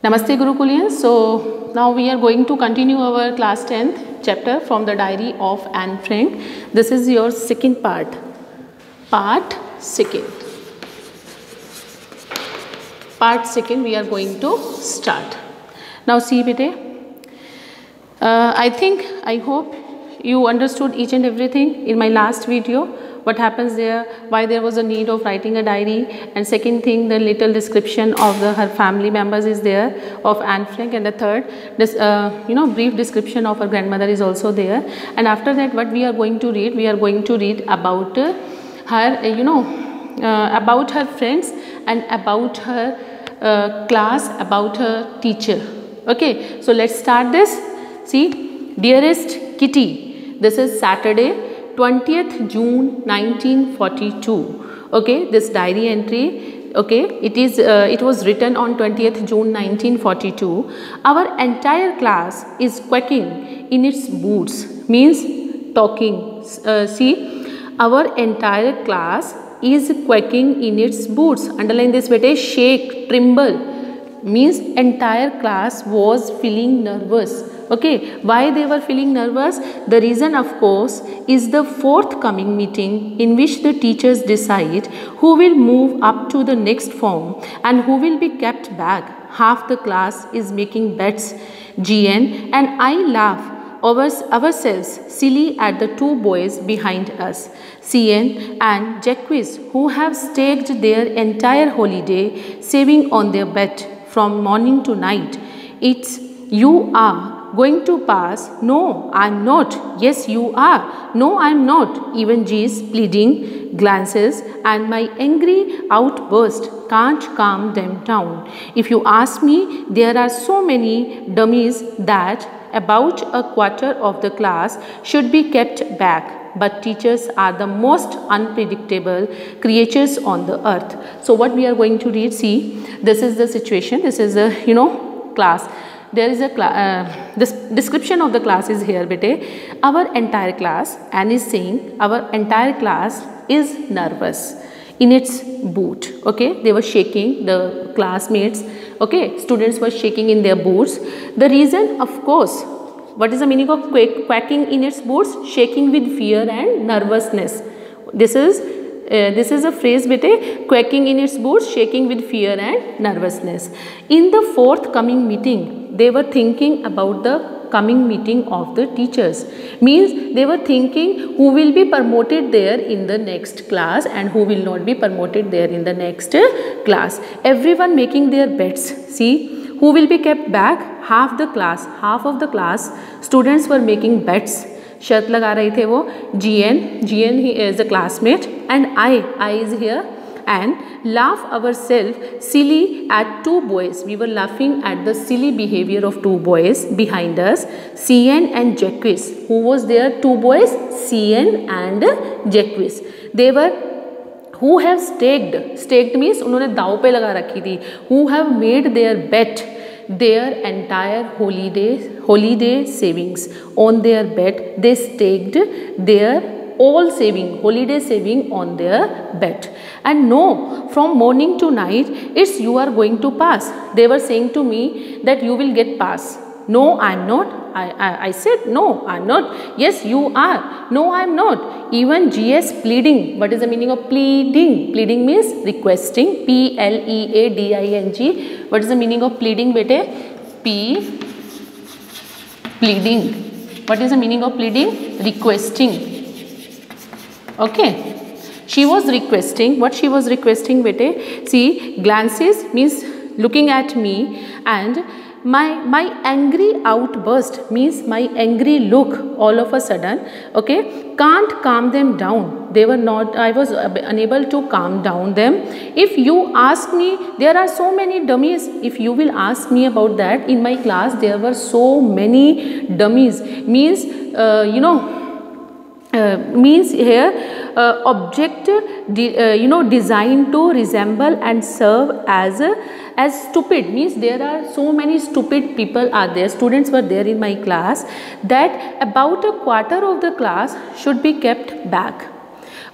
Namaste Gurukulians. So now we are going to continue our class 10th chapter from the diary of Anne Frank. This is your second part. Part second we are going to start. Now see bete, I hope you understood each and everything in my last video. What happens there, why there was a need of writing a diary, and second thing, the little description of her family members is there of Anne Frank, and the third, this brief description of her grandmother is also there. And after that, what we are going to read, about her about her friends and about her class, about her teacher. Okay, so let's start this. See, dearest Kitty, this is Saturday, 20th June 1942. Okay, this diary entry, okay, it was written on 20th June 1942. Our entire class is quacking in its boots, means talking. See, our entire class is quacking in its boots. Underline this bete, shake, tremble, means entire class was feeling nervous. Okay, why they were feeling nervous? The reason, of course, is the forthcoming meeting in which the teachers decide who will move up to the next form and who will be kept back. Half the class is making bets. GN and I laugh ourselves silly at the two boys behind us, CN and Jacques, who have staked their entire holiday saving on their bet from morning to night. It's you are going to pass. No, I'm not. Yes, you are. No, I'm not. Even G's pleading glances and my angry outburst can't calm them down. If you ask me, there are so many dummies that about a quarter of the class should be kept back. But teachers are the most unpredictable creatures on the earth. So what we are going to read, see, this is the situation. This is a class. There is a this description of the class is here bete. Our entire class, Anne is saying, our entire class is nervous in its boot. Okay, they were shaking, the classmates, okay, students were shaking in their boots. The reason, of course, what is the meaning of quacking in its boots? Shaking with fear and nervousness. This is a phrase bete, quacking in its boots, shaking with fear and nervousness. In the forthcoming meeting, they were thinking about the coming meeting of the teachers. Means they were thinking who will be promoted there in the next class and who will not be promoted there in the next class. Everyone making their bets. See, who will be kept back? Half of the class students were making bets. शर्त लगा रहे थे वो. GN he is a classmate and I is here, and laugh ourselves silly at two boys. We were laughing at the silly behavior of two boys behind us, CN and Jacques. Who was there? Two boys, CN and Jacques. They were who have staked means उन्होंने दाव पे लगा रखी थी. Who have made their bet, their entire holiday savings on their bet. They staked their all holiday saving on their bet. And no, from morning to night, it's you are going to pass. They were saying to me that you will get pass. No, I'm not. I said, no, I'm not. Yes, you are. No, I'm not. Even GS pleading. What is the meaning of pleading? Pleading means requesting. PLEADING. What is the meaning of pleading, bete? Pleading. What is the meaning of pleading? Requesting. Okay. She was requesting. What she was requesting, bete? See, glances means looking at me, and my angry outburst means my angry look all of a sudden, okay, can't calm them down. They were not, I was unable to calm down them. If you ask me, there are so many dummies. If you will ask me about that, in my class there were so many dummies. Means means here object designed to resemble and serve as stupid. Means there are so many stupid people are there, students were there in my class, that about a quarter of the class should be kept back.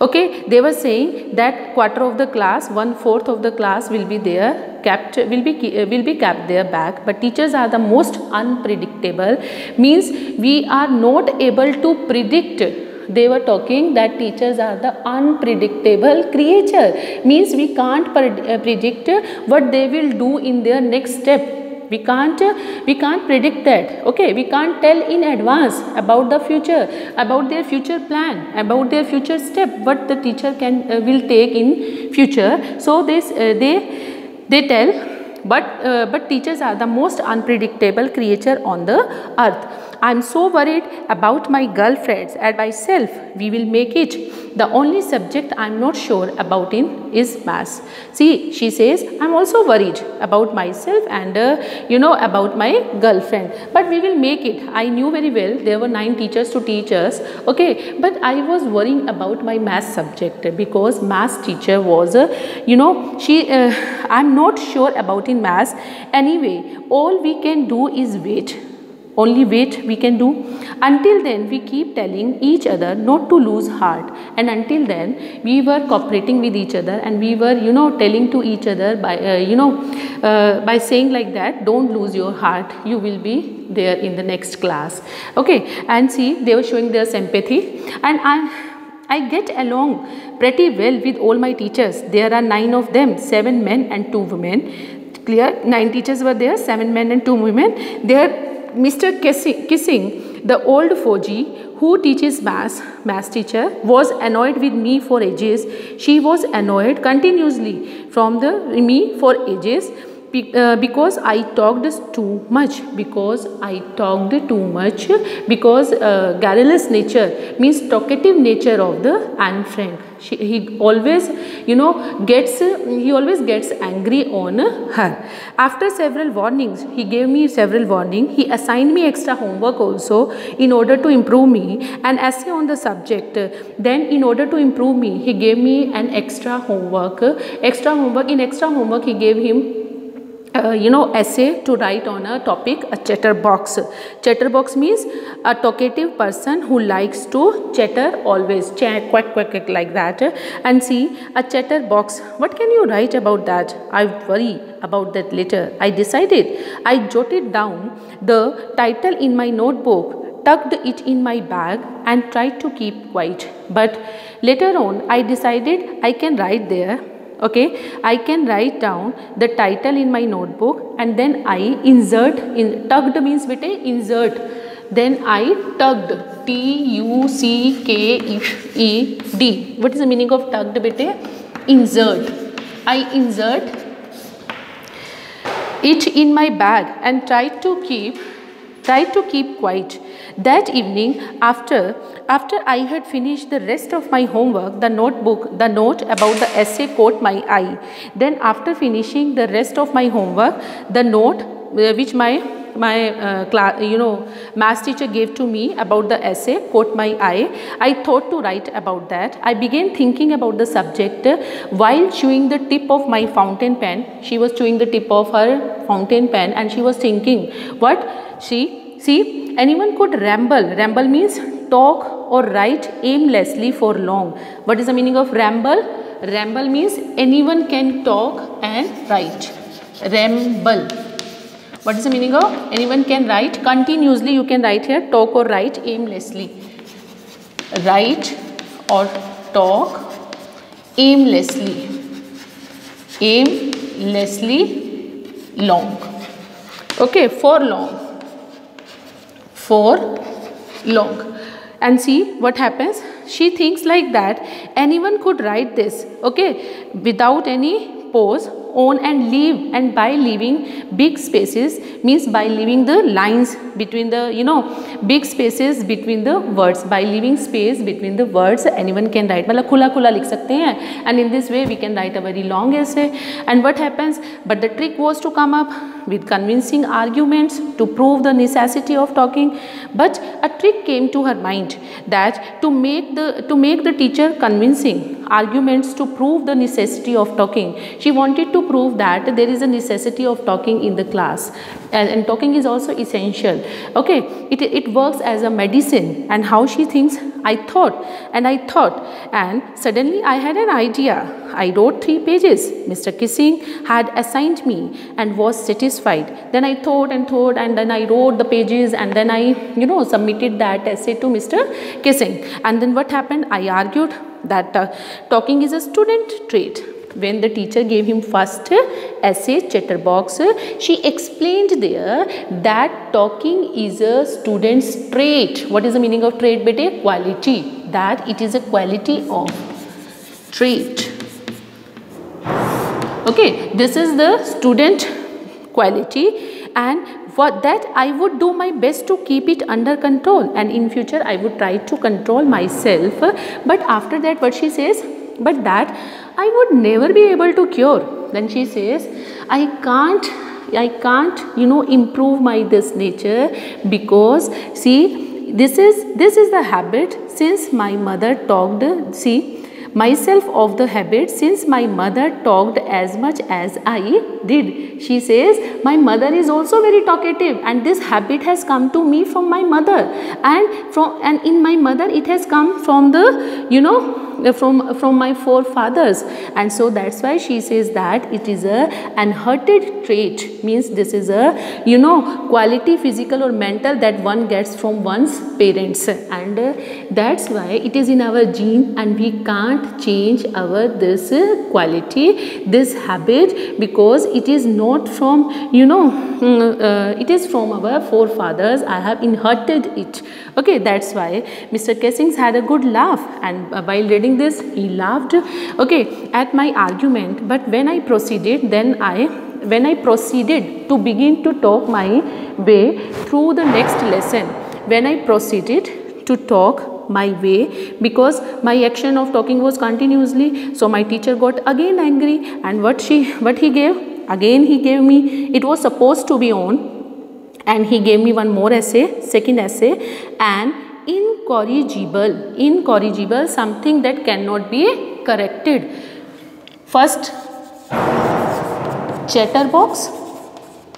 Okay, they were saying that quarter of the class, 1/4 of the class will be there, will be kept there back. But teachers are the most unpredictable, means we are not able to predict. They were talking that teachers are the unpredictable creature, means we can't predict what they will do in their next step. We can't predict that. Okay, we can't tell in advance about the future, about their future plan, about their future step, what the teacher will take in future. So they tell, but teachers are the most unpredictable creature on the earth. I am so worried about my girlfriends and myself. We will make it. The only subject I am not sure about is maths. See, she says, I am also worried about myself and about my girlfriend, but we will make it. I knew very well there were 9 teachers to teach us. Okay, but I was worrying about my maths subject, because maths teacher was I am not sure about in maths. Anyway, all we can do is wait. Only wait we can do. Until then, we keep telling each other not to lose heart. And until then, we were cooperating with each other, and we were, telling to each other by saying like that, don't lose your heart. You will be there in the next class. Okay, and see, they were showing their sympathy. And I get along pretty well with all my teachers. There are 9 of them, 7 men and 2 women. Clear? 9 teachers were there, 7 men and 2 women. There, Mr. Kissing, the old Foji who teaches maths teacher, was annoyed with me for ages. She was annoyed continuously from me for ages, because I talked too much. Because garrulous nature, means talkative nature of the Anne Frank. He always gets angry on her. After several warnings, he gave me several warnings. He assigned me extra homework also in order to improve me, an essay on the subject. Then in order to improve me, he gave me an extra homework. In extra homework, he gave him essay to write on a topic, a chatterbox. Chatterbox means a talkative person who likes to chatter always, quack quack like that. And see, a chatterbox, what can you write about that? I worry about that later. I decided. I jotted down the title in my notebook, tucked it in my bag, and tried to keep quiet. But later on, I decided I can write there. Okay, I can write down the title in my notebook, and then I tucked means bete insert. Then I tucked, Tucked. What is the meaning of tucked bete? Insert. I insert it in my bag and tried to keep quiet. That evening, after I had finished the rest of my homework, the note about the essay caught my eye. Then after finishing the rest of my homework, the note which my maths teacher gave to me about the essay caught my eye. I thought to write about that. I began thinking about the subject while chewing the tip of my fountain pen. She was chewing the tip of her fountain pen, and she was thinking, what? See, anyone could ramble. Ramble means talk or write aimlessly for long. What is the meaning of ramble? Ramble means anyone can talk and write. Ramble. What is the meaning of anyone can write continuously? You can write here, talk or write aimlessly. Write or talk aimlessly. Aimlessly long. Okay, for long. For long. And see what happens. She thinks like that anyone could write this, okay, without any pause, on and by leaving big spaces, means by leaving the lines between the big spaces between the words. By leaving space between the words, anyone can write. मतलब खुला खुला लिख सकते हैं, and in this way we can write a very long essay. And what happens? But the trick was to come up with convincing arguments to prove the necessity of talking, but a trick came to her mind that to make the teacher convincing arguments to prove the necessity of talking. She wanted to prove that there is a necessity of talking in the class, and talking is also essential. Okay, it works as a medicine. And how she thinks, I thought and suddenly I had an idea. I wrote 3 pages. Mr. Kissing had assigned me and was satisfied. Then I thought and then I wrote the pages, and then I submitted that essay to Mr. Kissing. And then what happened? I argued that talking is a student trait. When the teacher gave him first essay, Chatterbox, she explained there that talking is a student's trait. What is the meaning of trait, bete? Quality. That it is a quality of trait. Okay, this is the student quality, and for that I would do my best to keep it under control, and in future I would try to control myself. But after that, what she says, but that I would never be able to cure. Then she says, I can't improve my this nature, because see, this is the habit since my mother talked. See, myself of the habit since my mother talked as much as I did. She says, my mother is also very talkative, and this habit has come to me from my mother, and in my mother it has come from the from my forefathers. And so that's why she says that it is a inherited trait, means this is a quality, physical or mental, that one gets from one's parents, and that's why it is in our gene, and we can't change our this quality, this habit, because it is not from it is from our forefathers. I have inherited it. Okay, that's why Mr. Kissing had a good laugh, and while reading this he laughed, okay, at my argument. But when I proceeded to begin to talk my way through the next lesson, when I proceeded to talk my way, because my action of talking was continuously, so my teacher got again angry, and what he gave me, it was supposed to be on, and he gave me one more essay, second essay, and incorrigible, something that cannot be corrected. First, Chatterbox,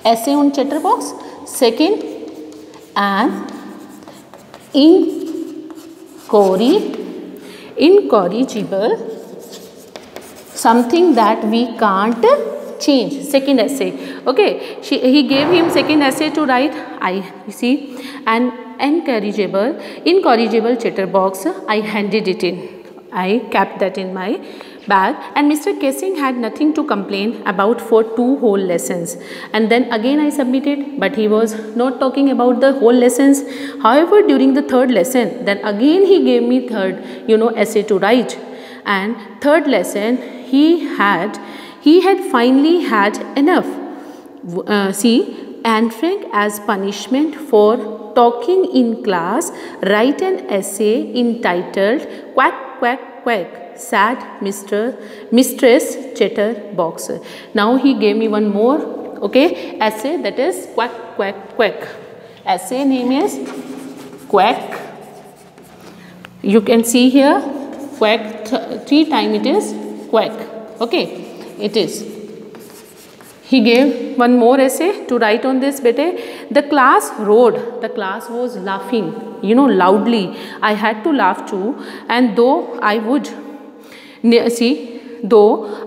essay on Chatterbox. Second, an incorrigible, something that we can't change. Second essay. Okay, he gave him second essay to write. An incorrigible Chatterbox. I handed it in. I kept that in my bag, and Mr. Kissing had nothing to complain about for 2 whole lessons. And then again I submitted, but he was not talking about the whole lessons. However, during the 3rd lesson, then again he gave me third essay to write, and 3rd lesson he had finally had enough. Anne Frank, as punishment for talking in class, write an essay entitled Quack Quack Quack, Sad Mistress Chatterbox. Now he gave me one more essay, that is Quack Quack Quack. Essay name is Quack. You can see here quack, 3 times it is quack. Okay, it is. He gave one more essay to write on this, bete. The class roared. The class was laughing, loudly. I had to laugh too, and though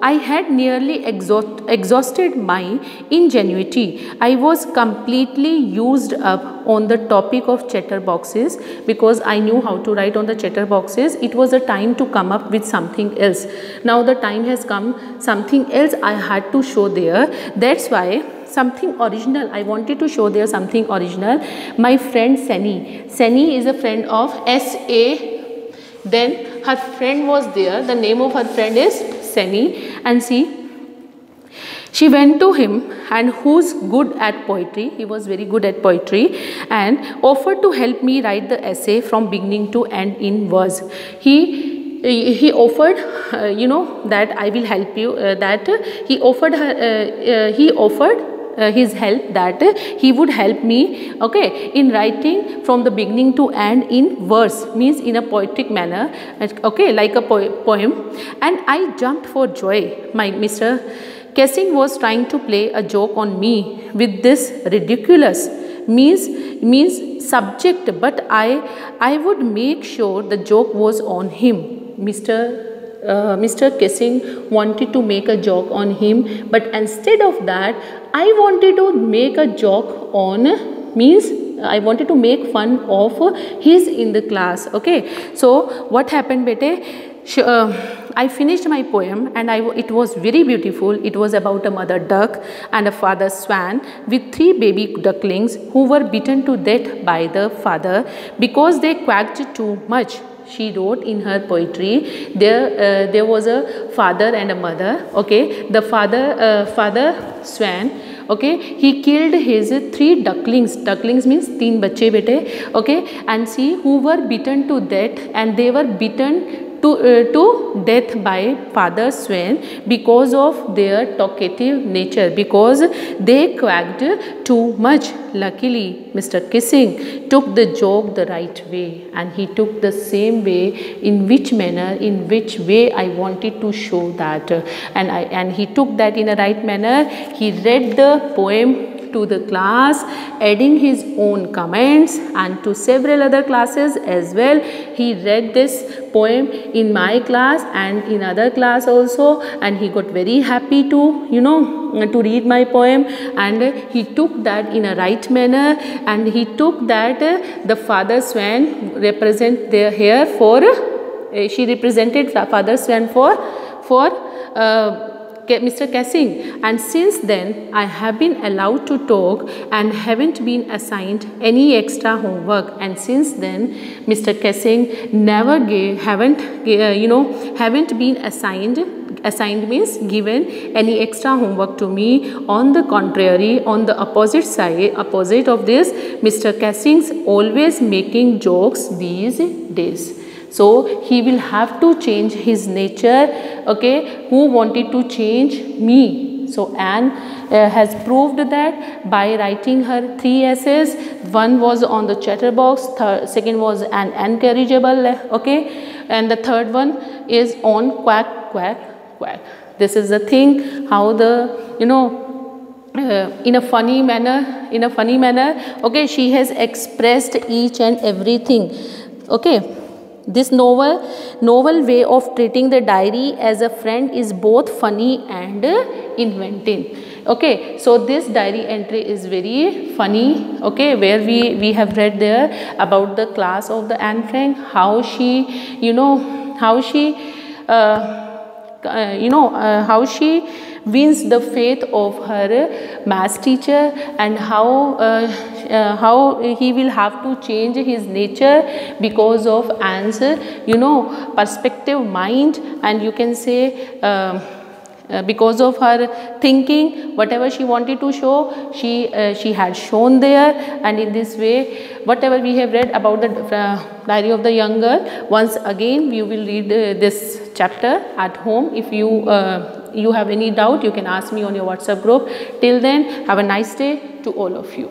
I had nearly exhausted my ingenuity, I was completely used up on the topic of chatterboxes, because I knew how to write on the chatterboxes. It was a time to come up with something else. Now the time has come, something else I had to show there. That's why something original, I wanted to show there something original. My friend Sani is a friend of S.A. Then her friend was there. The name of her friend is Sani, and she went to him, and who's good at poetry. He was very good at poetry, and offered to help me write the essay from beginning to end in verse. He offered, that I will help you. He offered his help, that he would help me, okay, in writing from the beginning to end in verse, means in a poetic manner, okay, like a poem. And I jumped for joy. My Mr. Kessing was trying to play a joke on me with this ridiculous means subject, but I would make sure the joke was on him. Mr. Kessing wanted to make a joke on him, but instead of that, I wanted to make a joke on, means I wanted to make fun of his in the class. Okay, so what happened, bete? I finished my poem, and it was very beautiful. It was about a mother duck and a father swan with 3 baby ducklings who were beaten to death by the father because they quacked too much. She wrote in her poetry, there was a father and a mother. Okay, the father swan, okay, he killed his 3 ducklings. Ducklings means 3 bacche bete. Okay, and see, who were beaten to death, and they were beaten to death by father swan because of their talkative nature, because they quacked too much. Luckily, Mr. Kissing took the joke the right way, and he took the same way in which way I wanted to show that, and he took that in a right manner. He read the poem to the class, adding his own comments, and to several other classes as well. He read this poem in my class and in other class also, and he got very happy to, to read my poem, and he took that in a right manner, and he took that the father swan represent their hair for, she represented father swan for Mr. Kessing, and since then I have been allowed to talk and haven't been assigned any extra homework. And since then Mr. Kessing never haven't been assigned means given any extra homework to me. On the contrary, on the opposite of this, Mr. Kessing's always making jokes these days. So he will have to change his nature. Okay, who wanted to change me? So Anne has proved that by writing her 3 essays. One was on the chatterbox, second was an incorrigible, okay, and the third one is on quack quack quack. This is the thing, how the in a funny manner, okay, she has expressed each and everything. Okay, this novel way of treating the diary as a friend is both funny and inventive. Okay, so this diary entry is very funny. Okay, where we have read there about the class of the Anne Frank, how she wins the faith of her maths teacher, and how he will have to change his nature because of Anne's perspective mind, and you can say because of her thinking, whatever she wanted to show, she had shown there. And in this way, whatever we have read about the diary of the young girl, once again we will read this chapter at home. If you have any doubt, you can ask me on your WhatsApp group. Till then, have a nice day to all of you.